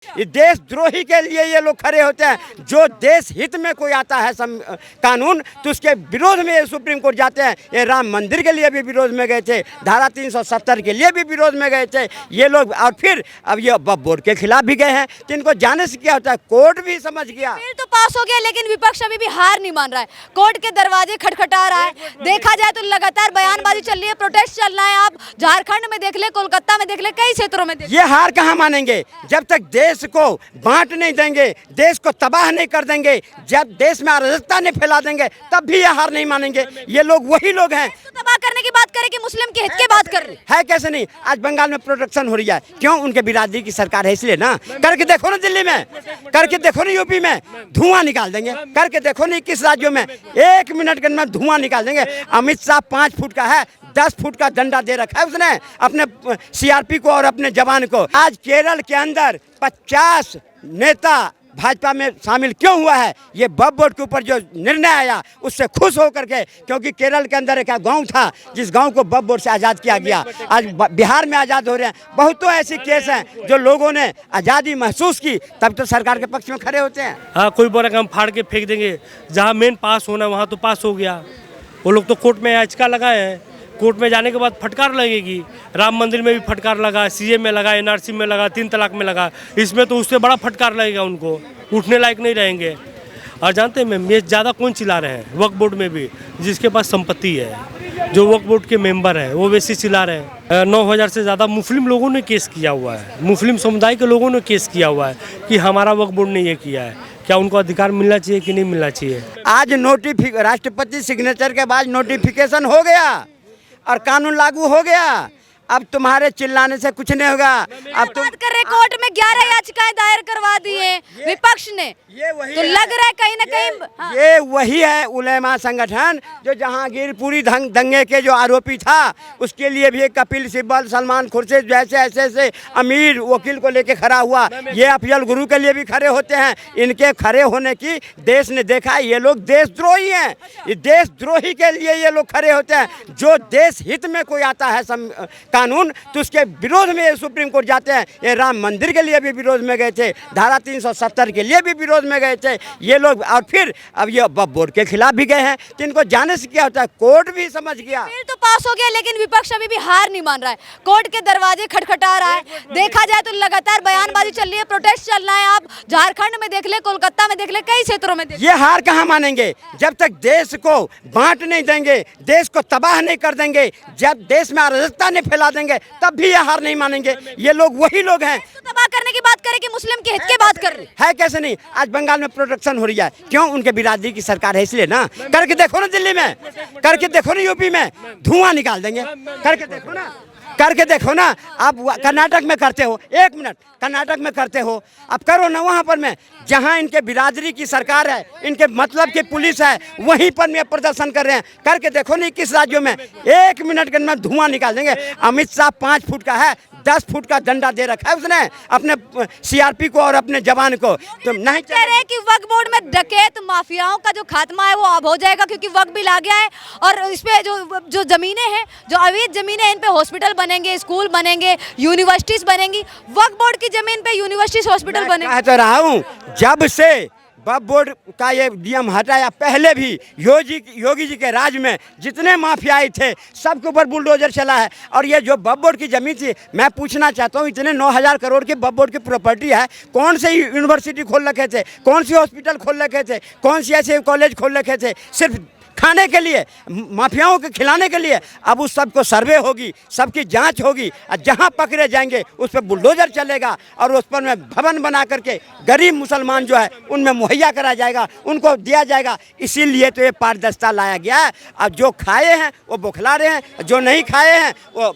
ये देशद्रोही के लिए ये लोग खड़े होते हैं। जो देश हित में कोई आता है कानून तो उसके विरोध में ये सुप्रीम कोर्ट जाते हैं। ये राम मंदिर के लिए भी विरोध में गए थे, धारा 370 के लिए भी विरोध में गए थे ये लोग। और फिर अब ये वक्फ बोर्ड के खिलाफ भी गए हैं। तो इनको जाने से क्या होता है, कोर्ट भी समझ गया। बिल तो पास हो गया लेकिन विपक्ष अभी भी हार नहीं मान रहा है, कोर्ट के दरवाजे खटखटा रहा है। देखा जाए तो लगातार बयानबाजी चल रही है, प्रोटेस्ट चल रहा है। आप झारखंड में देख ले, कोलकाता में देख ले, कई क्षेत्रों में ये हार कहाँ मानेंगे जब तक देश को बांट नहीं देंगे, देश को तबाह नहीं कर देंगे, जब देश में अराजकता नहीं फैला देंगे तब भी ये हार नहीं मानेंगे। ये लोग वही लोग हैं। तो तबाह करने की बात करें कि मुस्लिम के हित की बात कर रहे है कैसे नहीं। आज बंगाल में प्रोटेक्शन हो रही है, क्यों? उनके बिरादरी की सरकार है इसलिए ना। करके देखो ना दिल्ली में, करके देखो ना यूपी में, धुआं निकाल देंगे। करके देखो ना 21 राज्यों में 1 मिनट के अंदर धुआं निकाल देंगे। अमित शाह 5 फुट का है, 10 फुट का डंडा दे रखा है उसने अपने सीआरपी को और अपने जवान को। आज केरल के अंदर 50 नेता भाजपा में शामिल क्यों हुआ है? ये वक्फ बोर्ड के ऊपर जो निर्णय आया उससे खुश होकर के, क्योंकि केरल के अंदर एक गांव था जिस गांव को वक्फ बोर्ड से आज़ाद किया गया। आज बिहार में आज़ाद हो रहे हैं। बहुतों ऐसी केस हैं जो लोगों ने आज़ादी महसूस की तब तो सरकार के पक्ष में खड़े होते हैं। हाँ, कोई बोला कि हम फाड़ के फेंक देंगे, जहाँ मेन पास होना है वहाँ तो पास हो गया। वो लोग तो कोर्ट में याचिका लगाए हैं, कोर्ट में जाने के बाद फटकार लगेगी। राम मंदिर में भी फटकार लगा, सीए में लगा, एनआरसी में लगा, 3 तलाक में लगा। इसमें तो उससे बड़ा फटकार लगेगा, उनको उठने लायक नहीं रहेंगे। और जानते हैं ये ज़्यादा कौन चिल्ला रहे हैं? वक्फ बोर्ड में भी जिसके पास संपत्ति है, जो वक्फ बोर्ड के मेंबर हैं, वो वैसे चिल्ला रहे हैं। 9000 से ज़्यादा मुस्लिम लोगों ने केस किया हुआ है, मुस्लिम समुदाय के लोगों ने केस किया हुआ है कि हमारा वक्फ बोर्ड ने ये किया है। क्या उनको अधिकार मिलना चाहिए कि नहीं मिलना चाहिए? आज राष्ट्रपति सिग्नेचर के बाद नोटिफिकेशन हो गया और कानून लागू हो गया। अब तुम्हारे चिल्लाने से कुछ नहीं होगा। अब तुम बात कर रहे, कोर्ट में 11 याचिकाएं दायर करवा दी है विपक्ष ने। ये वही तो लग रहा है कहीं ना कहीं हाँ। ये वही है उलेमा संगठन जो जहांगीरपुरी दंगे के जो आरोपी था उसके लिए भी कपिल सिब्बल, सलमान खुर्शीद जैसे ऐसे अमीर वकील को लेके खड़ा हुआ। ये अफजल गुरु के लिए भी खड़े होते हैं। इनके खड़े होने की देश ने देखा। ये लोग देशद्रोही हैं। ये देशद्रोही के लिए ये लोग खड़े होते हैं। जो देश हित में कोई आता है कानून तो उसके विरोध में ये सुप्रीम कोर्ट जाते हैं। ये राम मंदिर के लिए भी विरोध में गए थे, धारा 370 के लिए भी विरोध में गए थे ये लोग। और फिर अब ये वक्फ बोर्ड के खिलाफ भी गए हैं। तो इनको जाने से क्या होता है, कोर्ट भी समझ गया। बिल तो पास हो गया लेकिन विपक्ष अभी भी हार नहीं मान रहा है, कोर्ट के दरवाजे खटखटा रहा है। देखा जाए तो लगातार बयानबाजी चल रही है, प्रोटेस्ट चल रहा है। आप झारखंड में देख ले, कोलकाता में देख ले, कई क्षेत्रों में ये हार कहाँ मानेंगे जब तक देश को बांट नहीं देंगे, देश को तबाह नहीं कर देंगे, जब देश में अराजकता नहीं फैला देंगे तब भी ये हार नहीं मानेंगे। ये लोग वही लोग हैं। तो तबाह करने की बात करें कि मुस्लिम के हित की बात कर रहे है कैसे नहीं। आज बंगाल में प्रोटेक्शन हो रही है, क्यों? उनके बिरादरी की सरकार है इसलिए ना। करके देखो ना दिल्ली में, करके देखो ना यूपी में, धुआं निकाल देंगे। करके देखो ना, करके देखो ना। आप कर्नाटक में करते हो, 1 मिनट कर्नाटक में करते हो, अब करो ना वहाँ पर में जहाँ इनके बिरादरी की सरकार है, इनके मतलब की पुलिस है, वहीं पर में प्रदर्शन कर रहे हैं। करके देखो ना 21 राज्यों में 1 मिनट के अंदर धुआं निकाल देंगे। अमित शाह 5 फुट का है, 10 फुट का डंडा दे रखा है उसने अपने सीआरपी को और अपने जवान को। तो नहीं कह रहे हैं कि वक्फ बोर्ड में डकैत माफियाओं का जो खात्मा है वो अब हो जाएगा, क्योंकि वक्त बिल आ गया है। और इस पे जो जमीनें हैं, जो अवैध जमीनें, इन पे हॉस्पिटल बनेंगे, स्कूल बनेंगे, यूनिवर्सिटीज बनेंगी। वक्फ बोर्ड की जमीन पे यूनिवर्सिटीज, हॉस्पिटल बनेंगे। कह तो रहा हूँ, जब से वक्फ बोर्ड का ये नियम हटाया, पहले भी योगी जी के राज में जितने माफियाई थे सबके ऊपर बुलडोजर चला है। और ये जो वक्फ बोर्ड की जमीन थी, मैं पूछना चाहता हूँ, इतने 9000 करोड़ की वक्फ बोर्ड की प्रॉपर्टी है, कौन से यूनिवर्सिटी खोल रखे थे, कौन सी हॉस्पिटल खोल रखे थे, कौन सी ऐसे कॉलेज खोल रखे थे सिर्फ खाने के लिए, माफियाओं के खिलाने के लिए? अब उस सब को सर्वे होगी, सबकी जांच होगी और जहां पकड़े जाएंगे उस पर बुलडोजर चलेगा और उस पर में भवन बना करके गरीब मुसलमान जो है उनमें मुहैया करा जाएगा, उनको दिया जाएगा। इसीलिए तो ये पारदर्शिता लाया गया है। अब जो खाए हैं वो बौखला रहे हैं, जो नहीं खाए हैं वो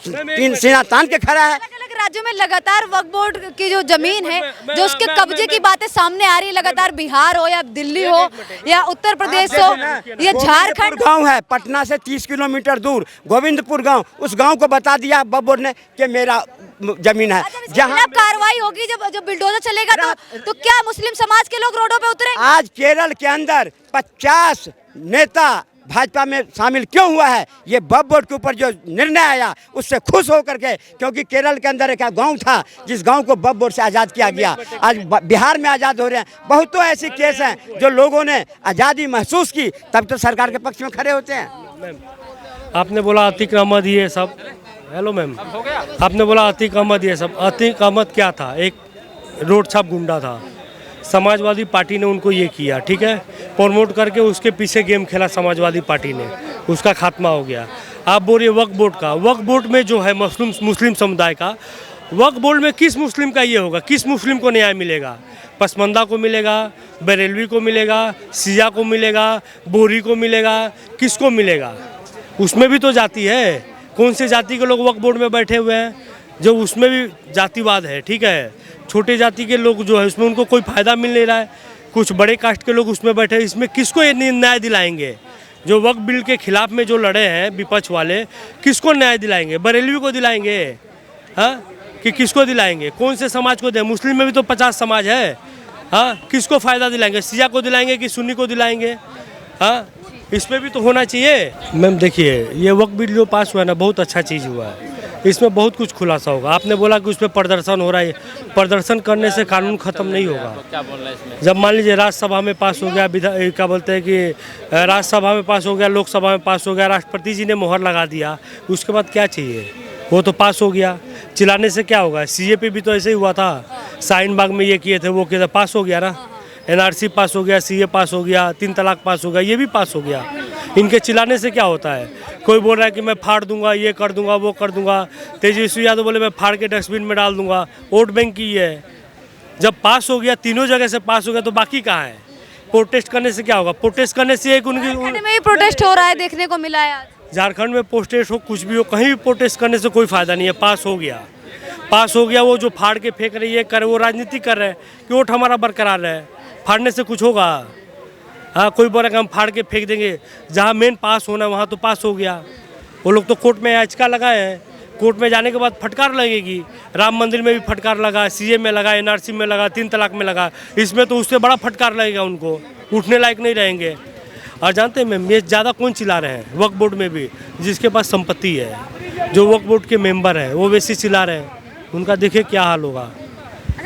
सीना तान के खड़ा है। अलग राज्यों में लगातार वक्फ बोर्ड की जो जमीन है, जो उसके कब्जे की बातें सामने आ रही है, लगातार बिहार हो या दिल्ली हो या उत्तर प्रदेश हो या झारखंड। गांव है पटना से 30 किलोमीटर दूर, गोविंदपुर गांव, उस गांव को बता दिया वक्फ बोर्ड ने कि मेरा जमीन है। जहाँ कार्रवाई होगी, जब बुलडोजर चलेगा तो क्या मुस्लिम समाज के लोग रोडों पे उतरेंगे? आज केरल के अंदर 50 नेता भाजपा में शामिल क्यों हुआ है, ये वक्फ बोर्ड के ऊपर जो निर्णय आया उससे खुश होकर के, क्योंकि केरल के अंदर एक गांव था जिस गांव को वक्फ बोर्ड से आज़ाद किया गया, आज बिहार में आज़ाद हो रहे हैं। बहुतों ऐसी केस हैं जो लोगों ने आज़ादी महसूस की तब तो सरकार के पक्ष में खड़े होते हैं। आपने बोला अतीक अहमद ये सब, हेलो मैम, आपने बोला अतीक अहमद ये सब। अतीक अहमद क्या था? एक रोड छाप गुंडा था। समाजवादी पार्टी ने उनको ये किया, ठीक है, प्रमोट करके उसके पीछे गेम खेला समाजवादी पार्टी ने, उसका खात्मा हो गया। आप बोलिए वक्फ बोर्ड का, वक्फ बोर्ड में जो है मुस्लिम समुदाय का, वक्फ बोर्ड में किस मुस्लिम का ये होगा? किस मुस्लिम को न्याय मिलेगा? पसमंदा को मिलेगा, बरेलवी को मिलेगा, सिया को मिलेगा, बोरी को मिलेगा, किसको मिलेगा? उसमें भी तो जाति है। कौन से जाति के लोग वक्फ बोर्ड में बैठे हुए हैं? जो उसमें भी जातिवाद है, ठीक है। छोटे जाति के लोग जो है उसमें उनको कोई फ़ायदा मिल नहीं रहा है, कुछ बड़े कास्ट के लोग उसमें बैठे हैं। इसमें किसको ये न्याय दिलाएंगे? जो वक्फ बिल के खिलाफ में जो लड़े हैं विपक्ष वाले, किसको न्याय दिलाएंगे? बरेलवी को दिलाएंगे? हाँ, कि किसको दिलाएंगे? कौन से समाज को दें? मुस्लिम में भी तो 50 समाज है। हाँ, किसको फ़ायदा दिलाएंगे? सिया को दिलाएंगे कि सुन्नी को दिलाएंगे? हाँ, इसमें भी तो होना चाहिए। मैम देखिए, ये वक्फ बिल जो पास हुआ है ना, बहुत अच्छा चीज़ हुआ है। इसमें बहुत कुछ खुलासा होगा। आपने बोला कि उसमें प्रदर्शन हो रहा है, प्रदर्शन करने से कानून ख़त्म नहीं होगा। जब मान लीजिए राज्यसभा में पास हो गया, क्या बोलते हैं कि राज्यसभा में पास हो गया, लोकसभा में पास हो गया, राष्ट्रपति जी ने मोहर लगा दिया, उसके बाद क्या चाहिए? वो तो पास हो गया। चिल्लाने से क्या होगा? CAP भी तो ऐसे ही हुआ था, शाहीन बाग में ये किए थे, वो किए थे, पास हो गया ना। NRC पास हो गया, CA पास हो गया, 3 तलाक पास हो गया, ये भी पास हो गया। इनके चिल्लाने से क्या होता है? कोई बोल रहा है कि मैं फाड़ दूंगा, ये कर दूंगा, वो कर दूंगा। तेजस्वी यादव बोले मैं फाड़ के डस्टबिन में डाल दूंगा। वोट बैंक की है। जब पास हो गया, तीनों जगह से पास हो गया, तो बाकी कहाँ है? प्रोटेस्ट करने से क्या होगा? प्रोटेस्ट करने से एक उनकी झारखंड में भी प्रोटेस्ट हो रहा है, देखने को मिला है आज। झारखंड में प्रोटेस्ट हो, कुछ भी हो, कहीं भी प्रोटेस्ट करने से कोई फ़ायदा नहीं है। पास हो गया, पास हो गया। वो जो फाड़ के फेंक रही है, करे, वो राजनीति कर रहे हैं कि वोट हमारा बरकरार है। फाड़ने से कुछ होगा? हाँ, कोई बोला कि हम फाड़ के फेंक देंगे। जहाँ मेन पास होना है वहाँ तो पास हो गया। वो लोग तो कोर्ट में याचिका लगाए हैं, कोर्ट में जाने के बाद फटकार लगेगी। राम मंदिर में भी फटकार लगा, CA में लगा, NRC में लगा, 3 तलाक में लगा। इसमें तो उससे बड़ा फटकार लगेगा, उनको उठने लायक नहीं रहेंगे। और जानते हैं मैम, ये ज़्यादा कौन चिल्ला रहे हैं? वक्फ बोर्ड में भी जिसके पास संपत्ति है, जो वक्फ बोर्ड के मेंबर हैं, वो वैसे चिल्ला रहे हैं। उनका देखिए क्या हाल होगा।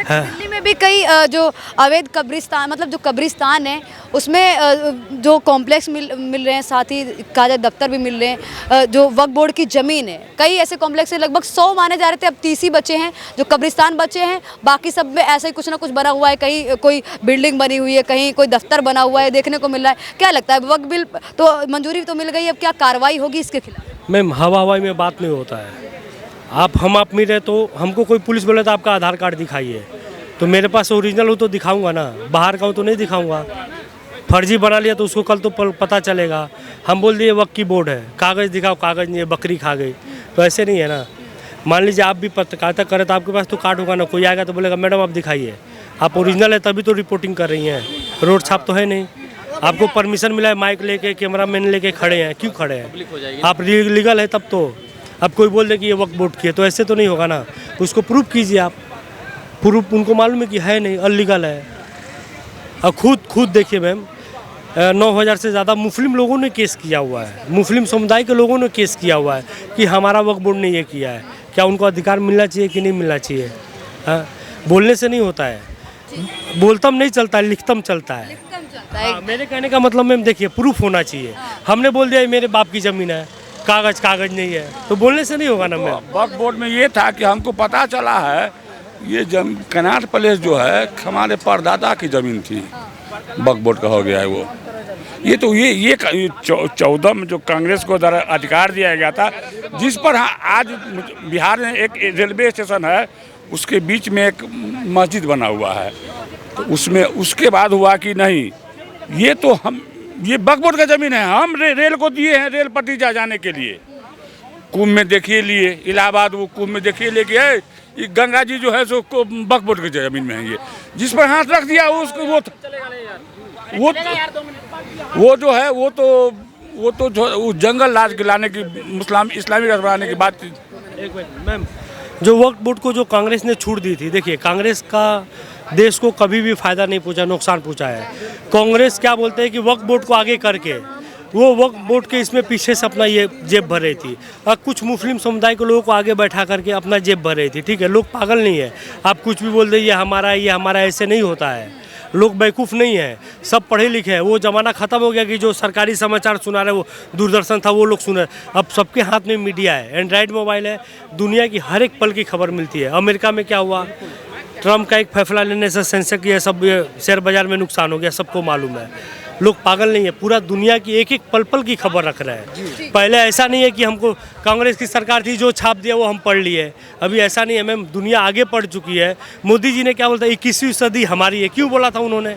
दिल्ली में भी कई जो अवैध कब्रिस्तान, मतलब जो कब्रिस्तान है, उसमें जो कॉम्प्लेक्स मिल रहे हैं, साथ ही काजा दफ्तर भी मिल रहे हैं। जो वक्फ बोर्ड की ज़मीन है, कई ऐसे कॉम्प्लेक्स हैं, लगभग 100 माने जा रहे थे, अब 30 ही बचे हैं जो कब्रिस्तान बचे हैं। बाकी सब में ऐसा ही कुछ ना कुछ बना हुआ है, कहीं कोई बिल्डिंग बनी हुई है, कहीं कोई दफ्तर बना हुआ है, देखने को मिल रहा है। क्या लगता है, वक्फ बिल तो मंजूरी तो मिल गई, अब क्या कार्रवाई होगी इसके खिलाफ? मैम हवाई में बात नहीं होता है। आप मिले तो हमको कोई पुलिस बोले तो आपका आधार कार्ड दिखाइए, तो मेरे पास ओरिजिनल हो तो दिखाऊंगा ना, बाहर का हो तो नहीं दिखाऊंगा। फर्जी बना लिया तो उसको कल तो पता चलेगा। हम बोल दिए वक्फ की बोर्ड है, कागज़ दिखाओ, कागज़ नहीं है, बकरी खा गई, तो ऐसे नहीं है ना। मान लीजिए आप भी पत्रकारिता करें तो आपके पास तो कार्ड होगा ना, कोई आएगा तो बोलेगा मैडम आप दिखाइए, आप ओरिजिनल है तभी तो रिपोर्टिंग कर रही हैं, रोड छाप तो है नहीं। आपको परमिशन मिला है, माइक लेके, कैमरा मैन लेके खड़े हैं, क्यों खड़े हैं? आप लीगल है तब तो। अब कोई बोल दे कि ये वक्फ बोर्ड की है, तो ऐसे तो नहीं होगा ना, उसको प्रूफ कीजिए आप। प्रूफ उनको मालूम है कि है नहीं, अनलीगल है। और खुद देखिए मैम, 9,000 से ज़्यादा मुस्लिम लोगों ने केस किया हुआ है, मुस्लिम समुदाय के लोगों ने केस किया हुआ है कि हमारा वक्फ बोर्ड ने ये किया है। क्या उनको अधिकार मिलना चाहिए कि नहीं मिलना चाहिए? हाँ, बोलने से नहीं होता है, बोलतम नहीं चलता है, लिखतम चलता है। हाँ, मेरे कहने का मतलब मैम देखिए, प्रूफ होना चाहिए। हमने बोल दिया मेरे बाप की ज़मीन है, कागज नहीं है, तो बोलने से नहीं होगा ना मैम। वक्फ बोर्ड में ये था कि हमको पता चला है ये कनाट प्लेस जो है हमारे परदादा की ज़मीन थी, वक्फ बोर्ड का हो गया है वो। ये तो ये 14 में जो कांग्रेस को अधिकार दिया गया था, जिस पर आज बिहार में एक रेलवे स्टेशन है, उसके बीच में एक मस्जिद बना हुआ है, तो उसमें उसके बाद हुआ कि नहीं, ये तो ये वक्फ बोर्ड का ज़मीन है, हम रेल को दिए हैं, रेल पटरी जाने के लिए। कुंभ में देखिए लिए, इलाहाबाद वो कुंभ में देखिए ले गए, ये गंगा जी जो है सो वक्फ बोर्ड की ज़मीन में है। ये जिस पर हाथ रख दिया उसको वो जो है वो तो वो जंगल राज गिलाने की, इस्लामी राज बनाने की बात। एक मिनट मैम, जो वक्फ बोर्ड को जो कांग्रेस ने छूट दी थी, देखिए कांग्रेस का देश को कभी भी फायदा नहीं पहुंचा, नुकसान पहुंचा है। कांग्रेस क्या बोलते हैं कि वक्फ बोर्ड को आगे करके वो वक्फ बोर्ड के इसमें पीछे से अपना ये जेब भर रही थी और कुछ मुस्लिम समुदाय के लोगों को आगे बैठा करके अपना जेब भर रही थी। ठीक है, लोग पागल नहीं है, आप कुछ भी बोल दे ये हमारा ऐसे नहीं होता है। लोग बेवकूफ़ नहीं है, सब पढ़े लिखे हैं। वो ज़माना ख़त्म हो गया कि जो सरकारी समाचार सुना रहे वो दूरदर्शन था वो लोग सुन रहे। अब सबके हाथ में मीडिया है, एंड्रॉयड मोबाइल है, दुनिया की हर एक पल की खबर मिलती है। अमेरिका में क्या हुआ, ट्रम्प का एक फैसला लेने से सेंसेक्स ये सब शेयर बाजार में नुकसान हो गया, सबको मालूम है। लोग पागल नहीं है, पूरा दुनिया की एक एक पल पल की खबर रख रहे हैं। पहले ऐसा नहीं है कि हमको कांग्रेस की सरकार थी जो छाप दिया वो हम पढ़ लिए, अभी ऐसा नहीं है मैम, दुनिया आगे बढ़ चुकी है। मोदी जी ने क्या बोला था, 21वीं सदी हमारी है, क्यों बोला था उन्होंने?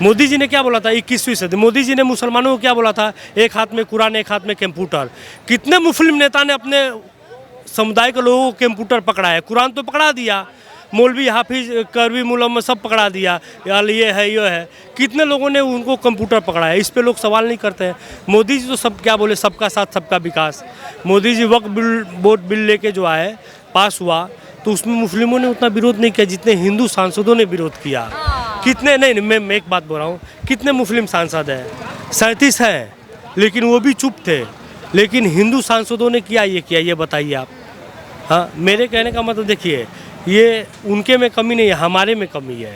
मोदी जी ने क्या बोला था, 21वीं सदी। मोदी जी ने मुसलमानों को क्या बोला था, एक हाथ में कुरान एक हाथ में कंप्यूटर। कितने मुस्लिम नेता ने अपने समुदाय के लोगों को कंप्यूटर पकड़ा है? कुरान तो पकड़ा दिया, मौलवी हाफिज करवी मुलम्म सब पकड़ा दिया, यार ये है। कितने लोगों ने उनको कंप्यूटर पकड़ा है? इस पे लोग सवाल नहीं करते हैं। मोदी जी तो सब क्या बोले, सबका साथ सबका विकास। मोदी जी वक्फ बोर्ड बिल लेके जो आए पास हुआ तो उसमें मुस्लिमों ने उतना विरोध नहीं किया जितने हिंदू सांसदों ने विरोध किया। कितने नहीं, मैं एक बात बोल रहा हूँ, कितने मुस्लिम सांसद हैं? 37 हैं, लेकिन वो भी चुप थे। लेकिन हिंदू सांसदों ने किया, ये बताइए आप। हाँ, मेरे कहने का मतलब देखिए, ये उनके में कमी नहीं है, हमारे में कमी है।